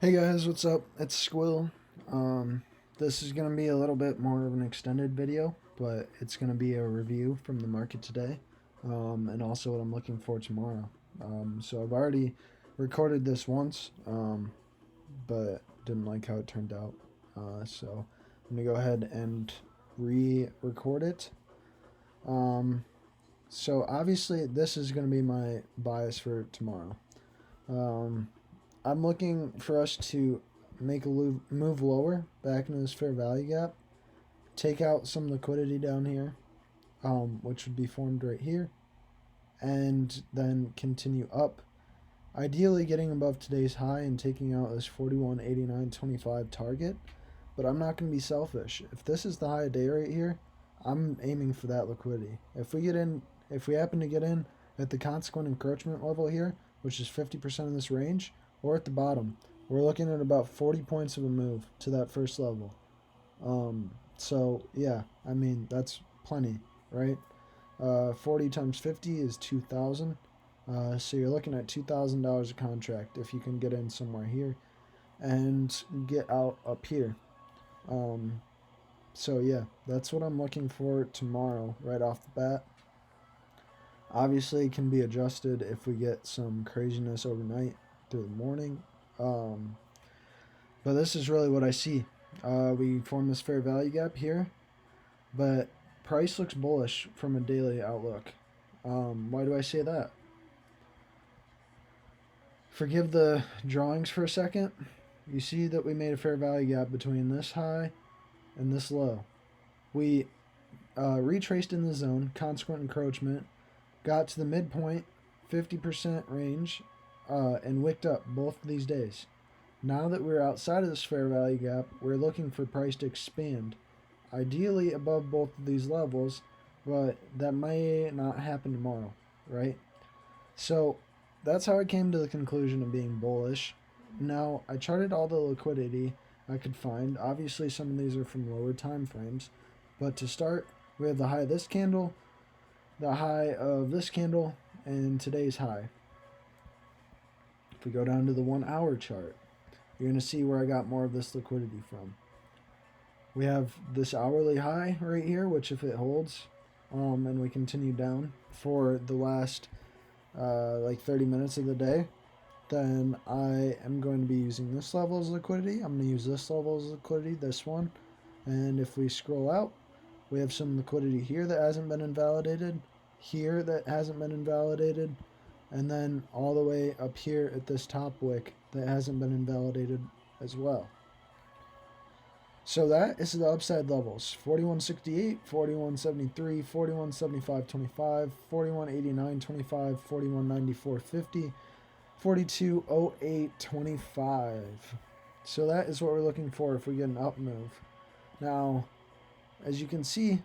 Hey guys, what's up? It's Squill. Um, this is gonna be a little bit more of an extended video, but it's gonna be a review from the market today, and also what I'm looking for tomorrow. So I've already recorded this once, but didn't like how it turned out. So I'm gonna go ahead and re-record it. Um, so obviously this is gonna be my bias for tomorrow. Um, I'm looking for us to make a move lower back into this fair value gap, take out some liquidity down here, which would be formed right here, and then continue up. Ideally, getting above today's high and taking out this 41.8925 target. But I'm not going to be selfish. If this is the high day right here, I'm aiming for that liquidity. If we happen to get in at the consequent encroachment level here, which is 50% of this range, or at the bottom, we're looking at about 40 points of a move to that first level. So yeah, I mean that's plenty, right? 40 times 50 is 2,000. So you're looking at $2,000 a contract if you can get in somewhere here and get out up here. Um, so yeah, that's what I'm looking for tomorrow right off the bat. Obviously, it can be adjusted if we get some craziness overnight through the morning. Um, but this is really what I see. We form this fair value gap here, but price looks bullish from a daily outlook. Why do I say that? Forgive the drawings for a second. You see that we made a fair value gap between this high and this low. We retraced in the zone, consequent encroachment, got to the midpoint, 50% range, and wicked up both of these days. Now that we're outside of this fair value gap, we're looking for price to expand, ideally above both of these levels, but that may not happen tomorrow, right? So that's how I came to the conclusion of being bullish. Now, I charted all the liquidity I could find. Obviously, some of these are from lower time frames, but to start, we have the high of this candle, the high of this candle, and today's high. If we go down to the 1 hour chart, you're going to see where I got more of this liquidity from. We have this hourly high right here, which if it holds, and we continue down for the last like 30 minutes of the day, then I am going to be using this level as liquidity. I'm going to use this level as liquidity, this one. And if we scroll out, we have some liquidity here that hasn't been invalidated, here that hasn't been invalidated, and then all the way up here at this top wick that hasn't been invalidated as well. So that is the upside levels: 4168, 4173, 4175.25, 4189.25, 4194.50, 4208.25. So that is what we're looking for if we get an up move. Now, as you can see,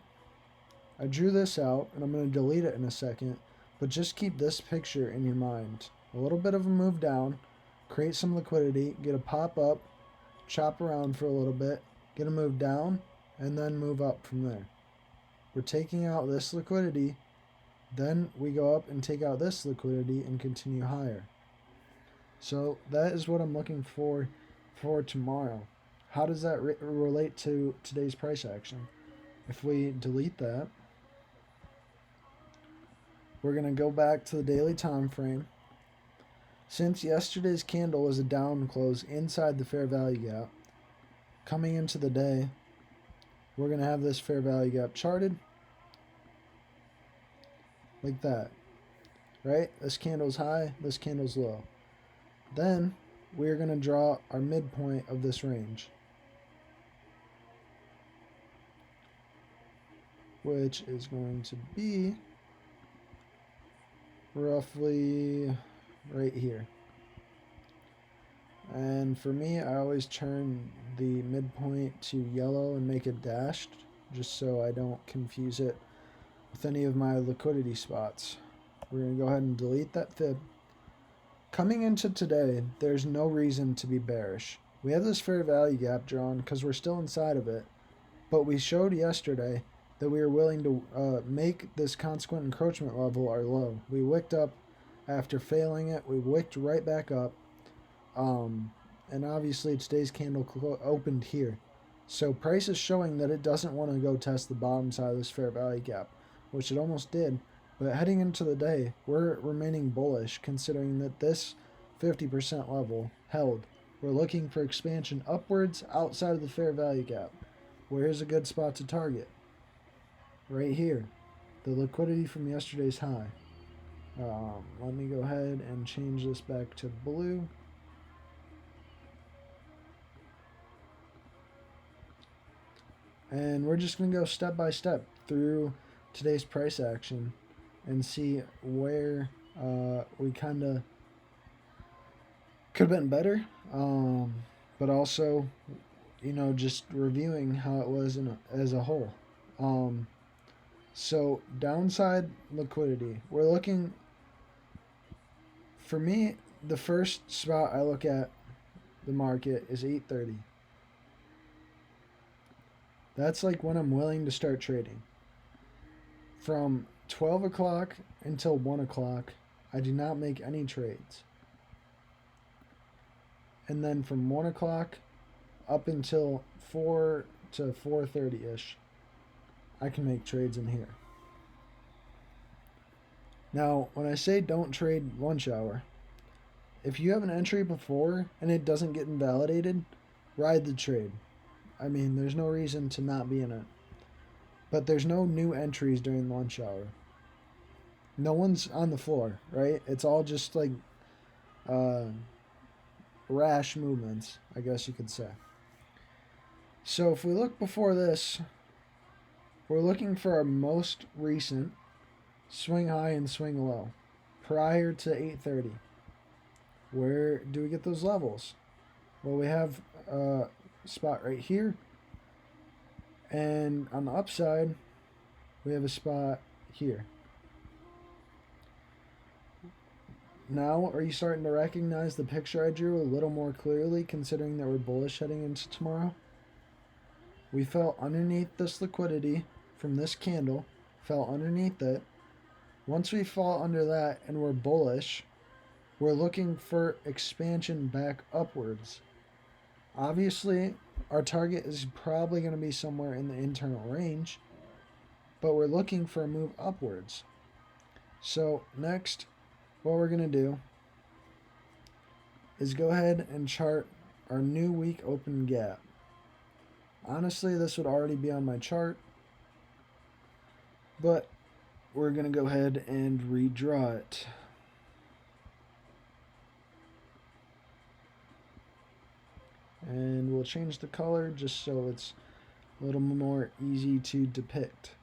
I drew this out and I'm going to delete it in a second, but just keep this picture in your mind. A little bit of a move down, create some liquidity, get a pop up, chop around for a little bit, get a move down, and then move up from there. We're taking out this liquidity, then we go up and take out this liquidity and continue higher. So that is what I'm looking for tomorrow. How does that relate to today's price action? If we delete that, we're going to go back to the daily time frame. Since yesterday's candle was a down close inside the fair value gap, coming into the day, we're going to have this fair value gap charted like that, right? This candle's high, this candle's low. Then we're going to draw our midpoint of this range, which is going to be roughly right here. And for me, I always turn the midpoint to yellow and make it dashed, just so I don't confuse it with any of my liquidity spots. We're going to go ahead and delete that fib. Coming into today, there's no reason to be bearish. We have this fair value gap drawn because we're still inside of it, but we showed yesterday that we were willing to make this consequent encroachment level our low. We wicked up after failing it. We wicked right back up, and obviously today's candle opened here. So price is showing that it doesn't want to go test the bottom side of this fair value gap, which it almost did. But heading into the day, we're remaining bullish considering that this 50% level held. We're looking for expansion upwards outside of the fair value gap. Where's a good spot to target? Right here, the liquidity from yesterday's high. Let me go ahead and change this back to blue. And we're just going to go step by step through today's price action and see where we kind of could have been better. But also, just reviewing how it was as a whole. So downside liquidity. We're looking, for me, the first spot I look at the market is 8:30. That's like when I'm willing to start trading. From 12 o'clock until 1 o'clock, I do not make any trades. And then from 1 o'clock up until 4 to 4:30-ish, I can make trades in here. Now, when I say don't trade lunch hour, if you have an entry before and it doesn't get invalidated, ride the trade. I mean, there's no reason to not be in it. But there's no new entries during lunch hour. No one's on the floor, right? It's all just like rash movements, I guess you could say. So if we look before this, we're looking for our most recent swing high and swing low prior to 8:30. Where do we get those levels? Well, we have a spot right here, and on the upside we have a spot here. Now, are you starting to recognize the picture I drew a little more clearly, considering that we're bullish heading into tomorrow? We fell underneath this liquidity from this candle, fell underneath it. Once we fall under that and we're bullish, we're looking for expansion back upwards. Obviously, our target is probably going to be somewhere in the internal range, but we're looking for a move upwards. So next, what we're going to do is go ahead and chart our new week open gap. Honestly, this would already be on my chart, but we're going to go ahead and redraw it. And we'll change the color just so it's a little more easy to depict.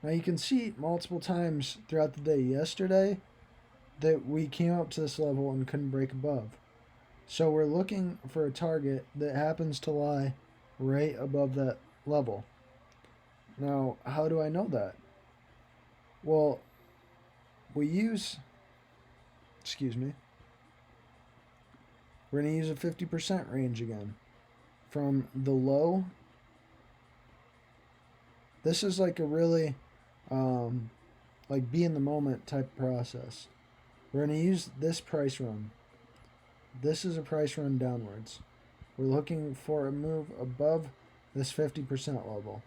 Now you can see multiple times throughout the day yesterday that we came up to this level and couldn't break above. So we're looking for a target that happens to lie right above that level. Now, how do I know that? Well, we're going to use a 50% range again. From the low, this is like a really like be in the moment type process. We're going to use this price run. This is a price run downwards. We're looking for a move above this 50% level.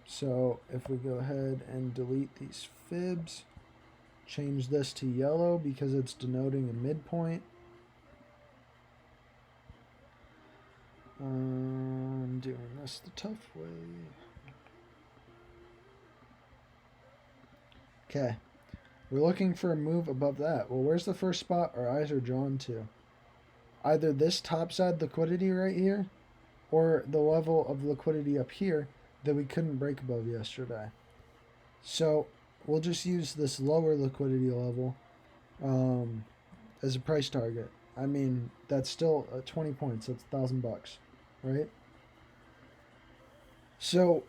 So if we go ahead and delete these fibs, change this to yellow because it's denoting a midpoint. I'm doing this the tough way. Okay. We're looking for a move above that. Well, where's the first spot our eyes are drawn to? Either this topside liquidity right here or the level of liquidity up here that we couldn't break above yesterday. So we'll just use this lower liquidity level as a price target. I mean, that's still 20 points. That's $1,000, right? So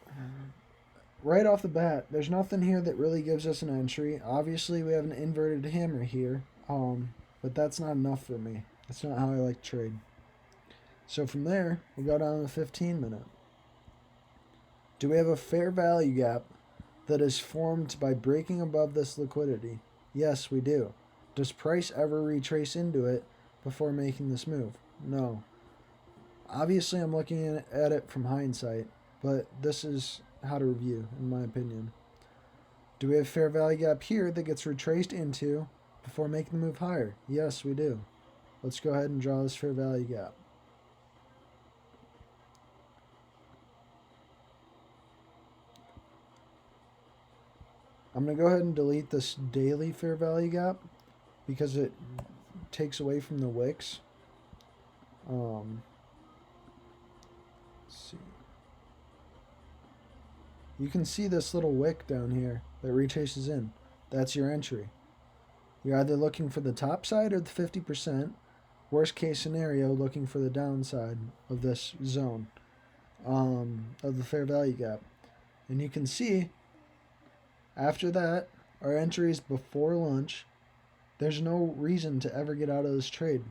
right off the bat, there's nothing here that really gives us an entry. Obviously, we have an inverted hammer here, but that's not enough for me. That's not how I like to trade. So from there, we'll go down to the 15 minute. Do we have a fair value gap that is formed by breaking above this liquidity? Yes, we do. Does price ever retrace into it before making this move? No. Obviously, I'm looking at it from hindsight, but this is how to review, in my opinion. Do we have fair value gap here that gets retraced into before making the move higher? Yes, we do. Let's go ahead and draw this fair value gap. I'm going to go ahead and delete this daily fair value gap because it takes away from the wicks. Let's see. You can see this little wick down here that retraces in. That's your entry. You're either looking for the top side or the 50%. Worst case scenario, looking for the downside of this zone of the fair value gap. And you can see after that, our entry is before lunch. There's no reason to ever get out of this trade.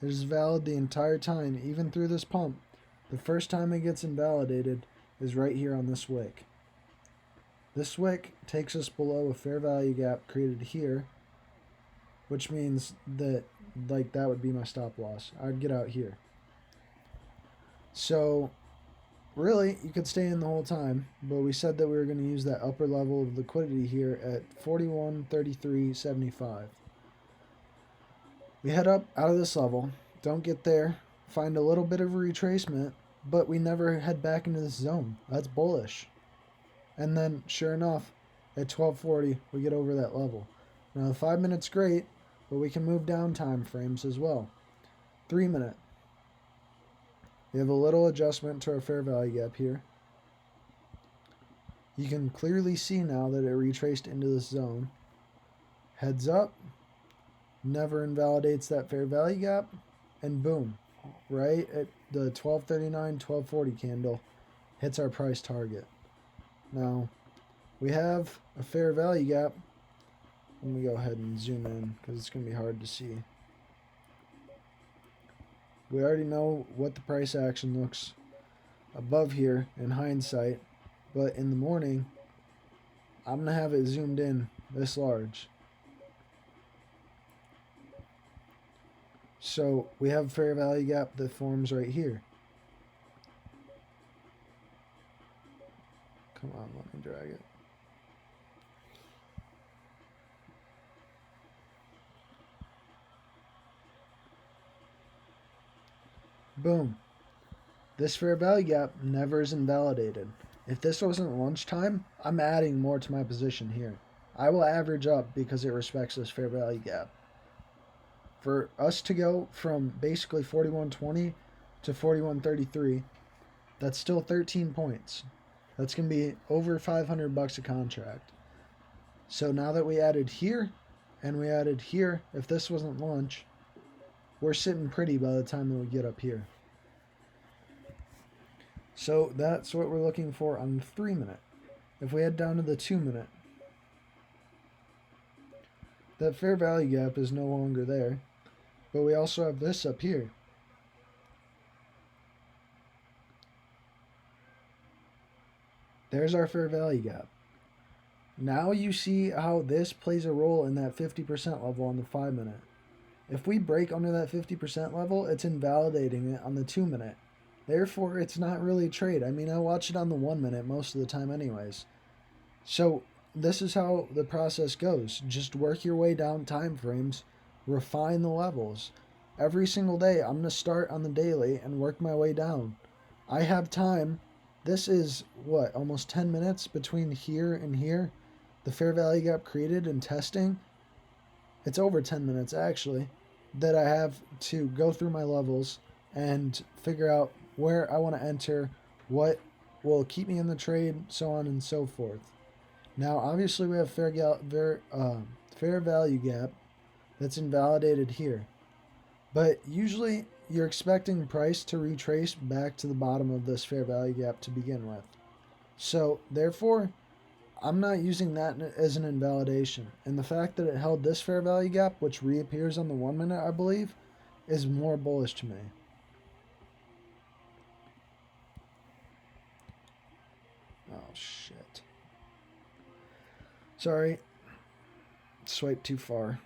It is valid the entire time, even through this pump. The first time it gets invalidated is right here on this wick. This wick takes us below a fair value gap created here, which means that that would be my stop loss. I'd get out here. So really, you could stay in the whole time, but we said that we were going to use that upper level of liquidity here at 41.3375. We head up out of this level, don't get there, find a little bit of a retracement, but we never head back into this zone. That's bullish. And then, sure enough, at 12:40, we get over that level. Now, the 5 minutes great, but we can move down time frames as well. 3 minute. We have a little adjustment to our fair value gap here. You can clearly see now that it retraced into this zone. Heads up, never invalidates that fair value gap, and boom, right at the 12:39, 12:40 candle, hits our price target. Now, we have a fair value gap. Let me go ahead and zoom in because it's going to be hard to see. We already know what the price action looks above here in hindsight, but in the morning, I'm going to have it zoomed in this large. So we have a fair value gap that forms right here. Come on, let me drag it. Boom. This fair value gap never is invalidated. If this wasn't lunchtime, I'm adding more to my position here. I will average up because it respects this fair value gap. For us to go from basically 41.20 to 41.33, that's still 13 points. That's going to be over $500 a contract. So now that we added here and we added here, if this wasn't lunch, we're sitting pretty by the time that we get up here. So that's what we're looking for on the 3 minute. If we head down to the 2 minute, that fair value gap is no longer there, but we also have this up here. There's our fair value gap. Now you see how this plays a role in that 50% level on the 5 minute. If we break under that 50% level, it's invalidating it on the 2 minute. Therefore, it's not really a trade. I mean, I watch it on the 1 minute most of the time anyways. So this is how the process goes. Just work your way down time frames, refine the levels. Every single day, I'm going to start on the daily and work my way down. I have time. This is, almost 10 minutes between here and here. The fair value gap created and testing. It's over 10 minutes, actually, that I have to go through my levels and figure out where I want to enter, what will keep me in the trade, so on and so forth. Now, obviously, we have fair value gap that's invalidated here. But usually, you're expecting price to retrace back to the bottom of this fair value gap to begin with. So, therefore, I'm not using that as an invalidation. And the fact that it held this fair value gap, which reappears on the 1 minute, I believe, is more bullish to me. Oh, shit. Sorry. Swiped too far.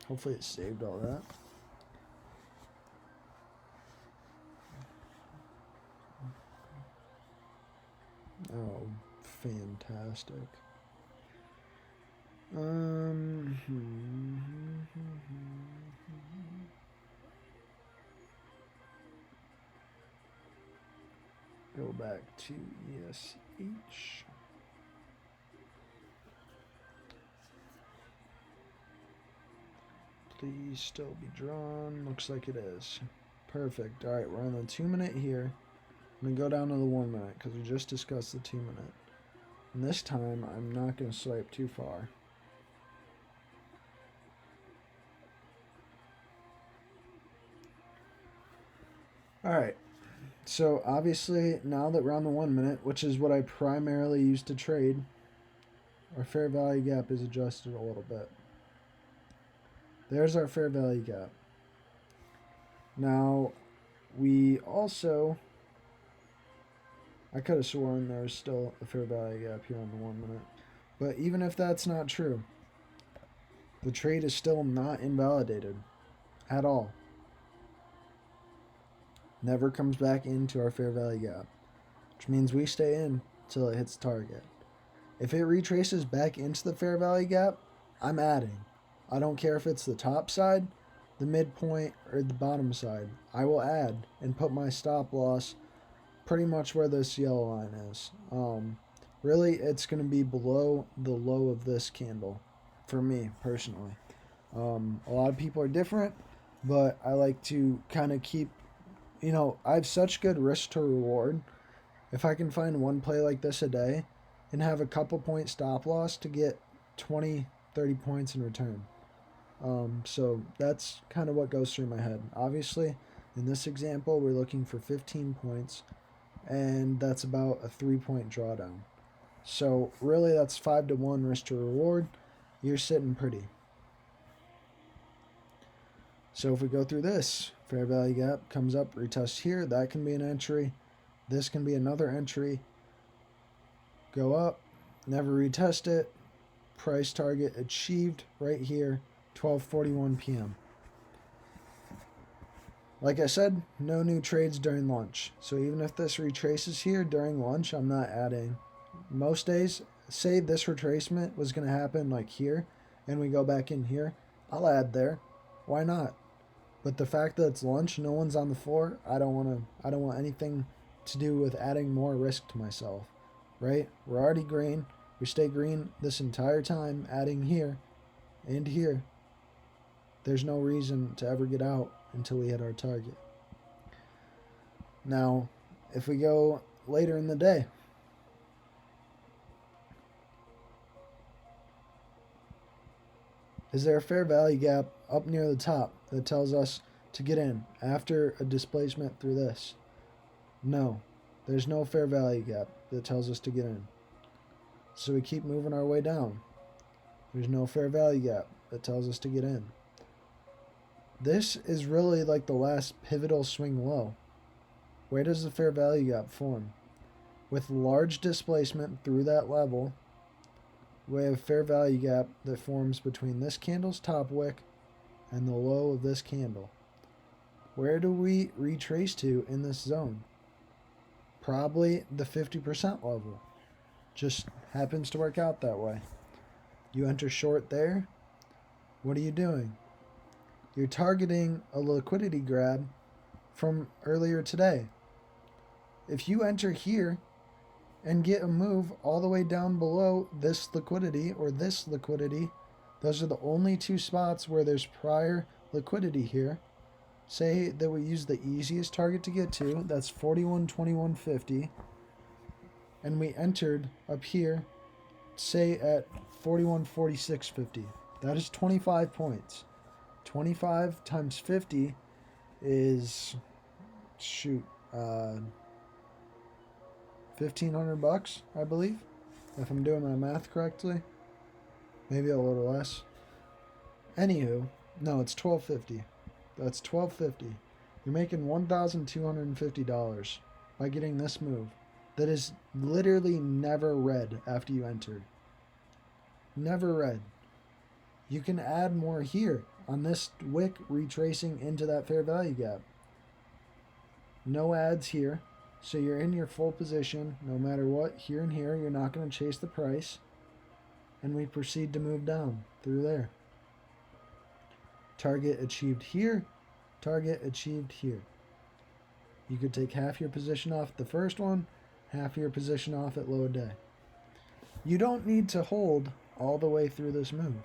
Hopefully it saved all that. Oh, fantastic. Go back to ESH. Please still be drawn. Looks like it is. Perfect. All right, we're on the 2 minute here. I'm going to go down to the 1 minute because we just discussed the 2 minute. And this time, I'm not going to swipe too far. Alright, so obviously now that we're on the 1 minute, which is what I primarily use to trade, our fair value gap is adjusted a little bit. There's our fair value gap. Now, we also, I could have sworn there was still a fair value gap here on the 1 minute. But even if that's not true, the trade is still not invalidated at all. Never comes back into our fair value gap, which means we stay in till it hits target. If it retraces back into the fair value gap, I'm adding. I don't care if it's the top side, the midpoint, or the bottom side. I will add and put my stop loss pretty much where this yellow line is. Really, it's going to be below the low of this candle for me personally. A lot of people are different, but I like to kind of keep, I have such good risk to reward. If I can find one play like this a day and have a couple point stop loss to get 20, 30 points in return. So that's kind of what goes through my head. Obviously, in this example, we're looking for 15 points, and that's about a 3-point drawdown. So really, that's 5-to-1 risk to reward. You're sitting pretty. So if we go through this, fair value gap comes up, retest here. That can be an entry. This can be another entry. Go up, never retest it. Price target achieved right here, 12:41 p.m. Like I said, no new trades during lunch. So even if this retraces here during lunch, I'm not adding. Most days, say this retracement was going to happen like here, and we go back in here, I'll add there. Why not? But the fact that it's lunch, no one's on the floor, I don't want anything to do with adding more risk to myself. Right? We're already green. We stay green this entire time, adding here and here. There's no reason to ever get out until we hit our target. Now, if we go later in the day, is there a fair value gap up near the top that tells us to get in after a displacement through this? No, there's no fair value gap that tells us to get in. So we keep moving our way down. There's no fair value gap that tells us to get in. This is really like the last pivotal swing low. Where does the fair value gap form? With large displacement through that level, we have a fair value gap that forms between this candle's top wick and the low of this candle. Where do we retrace to in this zone? Probably the 50% level. Just happens to work out that way. You enter short there. What are you doing? You're targeting a liquidity grab from earlier today. If you enter here and get a move all the way down below this liquidity or this liquidity, those are the only two spots where there's prior liquidity here. Say that we use the easiest target to get to, that's 41.2150, and we entered up here, say at 41.4650. That is 25 points. 25 times 50 is, $1,500, I believe, if I'm doing my math correctly. Maybe a little less. Anywho, no, it's $1,250. That's $1,250. You're making $1,250 by getting this move that is literally never read after you entered. Never read. You can add more here on this wick retracing into that fair value gap. No ads here. So you're in your full position no matter what. Here and here, you're not going to chase the price. And we proceed to move down through there. Target achieved here. Target achieved here. You could take half your position off the first one, half your position off at low day. You don't need to hold all the way through this move.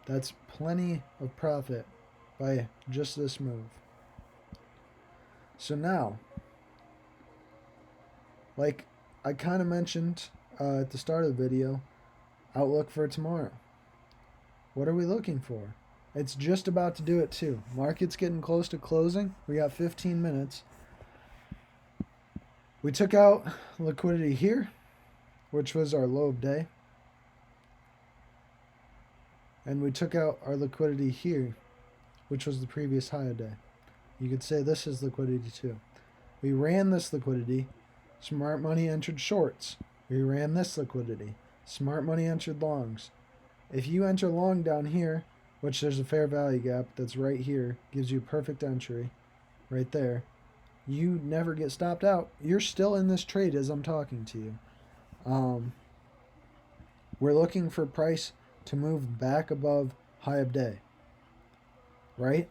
That's plenty of profit by just this move. So now, like I kind of mentioned at the start of the video, outlook for tomorrow. What are we looking for? It's just about to do it too. Market's getting close to closing. We got 15 minutes. We took out liquidity here, which was our low of day. And we took out our liquidity here, which was the previous high of day. You could say this is liquidity too. We ran this liquidity. Smart money entered shorts. We ran this liquidity. Smart money entered longs. If you enter long down here, which there's a fair value gap that's right here, gives you perfect entry right there, you never get stopped out. You're still in this trade as I'm talking to you. We're looking for price to move back above high of day, right?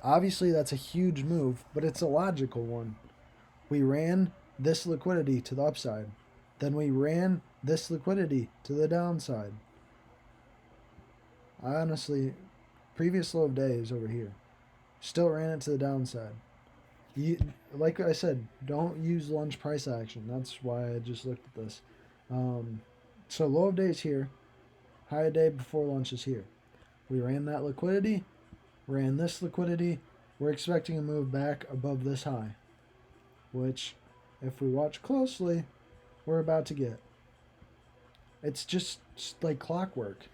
Obviously that's a huge move, but it's a logical one. We ran this liquidity to the upside. Then we ran this liquidity to the downside. I honestly, previous low of day is over here. Still ran it to the downside. Like I said, don't use lunge price action. That's why I just looked at this. So low of day is here. High of day before lunch is here. We ran that liquidity. Ran this liquidity. We're expecting a move back above this high, which, if we watch closely, we're about to get. It's just like clockwork.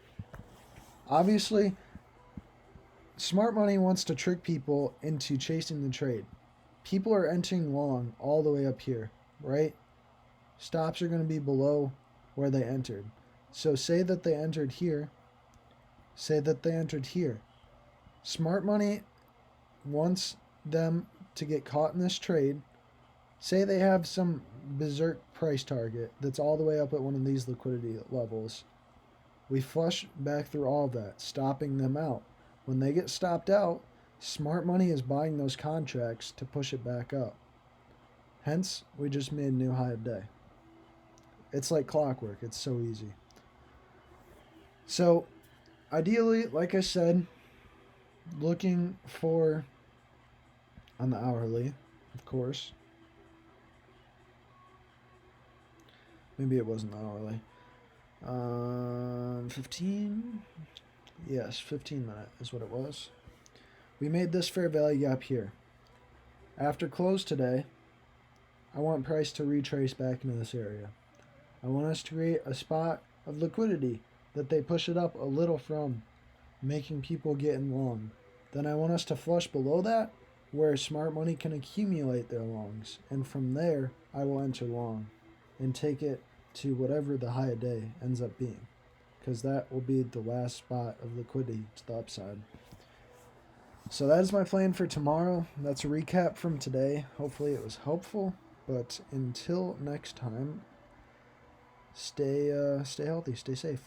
Obviously, smart money wants to trick people into chasing the trade. People are entering long all the way up here, right? Stops are going to be below where they entered. So say that they entered here. Say that they entered here. Smart money wants them to get caught in this trade. Say they have some berserk price target that's all the way up at one of these liquidity levels. We flush back through all of that, stopping them out. When they get stopped out, smart money is buying those contracts to push it back up. Hence, we just made a new high of day. It's like clockwork. It's so easy. So, ideally, like I said, looking for, on the hourly, of course. Maybe it wasn't hourly. 15? Yes, 15 minute is what it was. We made this fair value gap here. After close today, I want price to retrace back into this area. I want us to create a spot of liquidity that they push it up a little from, making people get in long. Then I want us to flush below that, where smart money can accumulate their longs. And from there, I will enter long and take it to whatever the high of day ends up being, because that will be the last spot of liquidity to the upside. So that is my plan for tomorrow. That's a recap from today. Hopefully it was helpful, but until next time, stay healthy, stay safe.